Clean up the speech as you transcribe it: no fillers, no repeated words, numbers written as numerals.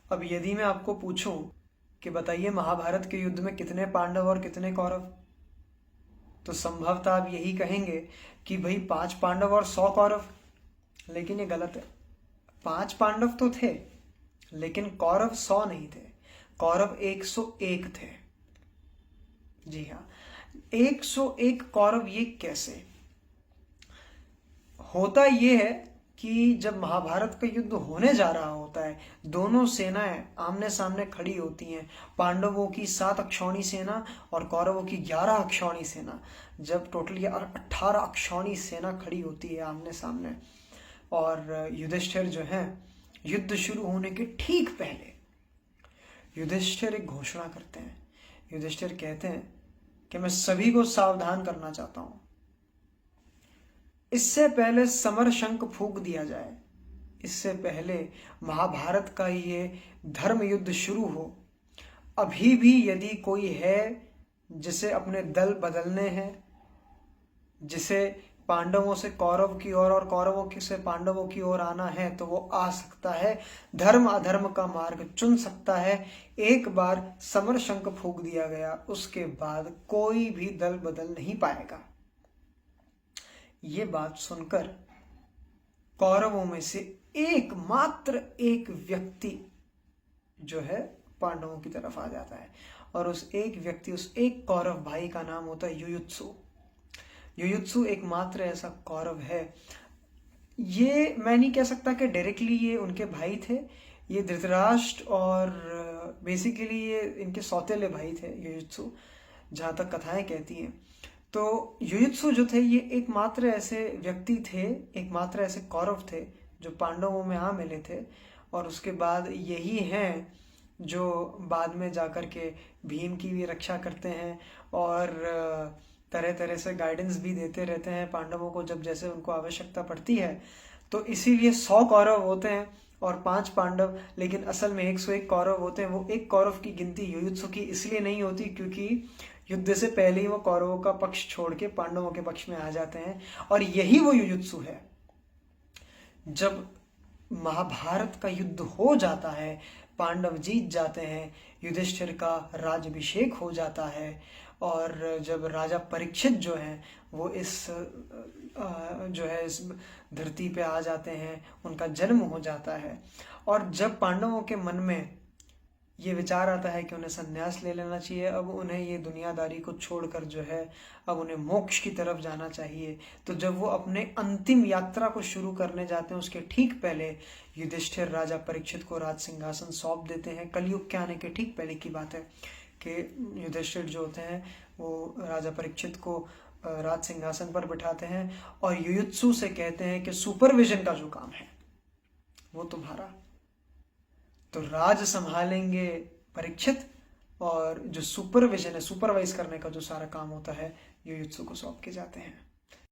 अब यदि मैं आपको पूछूं कि बताइए महाभारत के युद्ध में कितने पांडव और कितने कौरव, तो संभवतः आप यही कहेंगे कि भाई 5 पांडव और 100 कौरव। लेकिन ये गलत है। 5 पांडव तो थे, लेकिन कौरव 100 नहीं थे, कौरव 101 थे। जी हाँ, 101 कौरव। ये कैसे होता? ये है कि जब महाभारत का युद्ध होने जा रहा होता है, दोनों सेनाएं आमने सामने खड़ी होती हैं। पांडवों की 7 अक्षौणी सेना और कौरवों की 11 अक्षौणी सेना। जब टोटली 18 अक्षौणी सेना खड़ी होती है आमने सामने, और युधिष्ठिर जो है, युद्ध शुरू होने के ठीक पहले युधिष्ठिर एक घोषणा करते हैं। युधिष्ठिर कहते हैं कि मैं सभी को सावधान करना चाहता हूं, इससे पहले समर शंख फूंक दिया जाए, इससे पहले महाभारत का ये धर्म युद्ध शुरू हो, अभी भी यदि कोई है जिसे अपने दल बदलने हैं, जिसे पांडवों से कौरव की ओर और कौरवों से पांडवों की ओर आना है, तो वो आ सकता है, धर्म अधर्म का मार्ग चुन सकता है। एक बार समर शंख फूंक दिया गया, उसके बाद कोई भी दल बदल नहीं पाएगा। ये बात सुनकर कौरवों में से एकमात्र एक व्यक्ति जो है पांडवों की तरफ आ जाता है, और उस एक व्यक्ति, उस एक कौरव भाई का नाम होता है युयुत्सु। युयुत्सु एकमात्र ऐसा कौरव है। ये मैं नहीं कह सकता कि डायरेक्टली ये उनके भाई थे, ये धृतराष्ट्र और बेसिकली ये इनके सौतेले भाई थे युयुत्सु, जहाँ तक कथाएं कहती हैं। तो युयुत्सु जो थे, ये एकमात्र ऐसे व्यक्ति थे, एकमात्र ऐसे कौरव थे जो पांडवों में आ मिले थे। और उसके बाद यही हैं जो बाद में जाकर के भीम की भी रक्षा करते हैं, और तरह तरह से गाइडेंस भी देते रहते हैं पांडवों को जब जैसे उनको आवश्यकता पड़ती है। तो इसीलिए 100 कौरव होते हैं और 5 पांडव, लेकिन असल में 101 कौरव होते हैं। वो एक कौरव की गिनती युयुत्सु की इसलिए नहीं होती क्योंकि युद्ध से पहले ही वो कौरवों का पक्ष छोड़ के पांडवों के पक्ष में आ जाते हैं, और यही वो युयुत्सु है। जब महाभारत का युद्ध हो जाता है, पांडव जीत जाते हैं, युधिष्ठिर का राज्याभिषेक हो जाता है, और जब राजा परीक्षित जो हैं वो इस धरती पे आ जाते हैं, उनका जन्म हो जाता है, और जब पांडवों के मन में ये विचार आता है कि उन्हें संन्यास ले लेना चाहिए, अब उन्हें ये दुनियादारी को छोड़कर जो है अब उन्हें मोक्ष की तरफ जाना चाहिए, तो जब वो अपने अंतिम यात्रा को शुरू करने जाते हैं, उसके ठीक पहले युधिष्ठिर राजा परीक्षित को राज सिंहासन सौंप देते हैं। कलयुग के आने के ठीक पहले की बात है कि युधिष्ठिर जो होते हैं वो राजा परीक्षित को राज सिंहासन पर बिठाते हैं, और युयुत्सु से कहते हैं कि सुपरविजन का जो काम है वो तुम्हारा, तो राज संभालेंगे परीक्षित, और जो सुपरविजन है, सुपरवाइज करने का जो सारा काम होता है, युयुत्सु को सौंप के जाते हैं।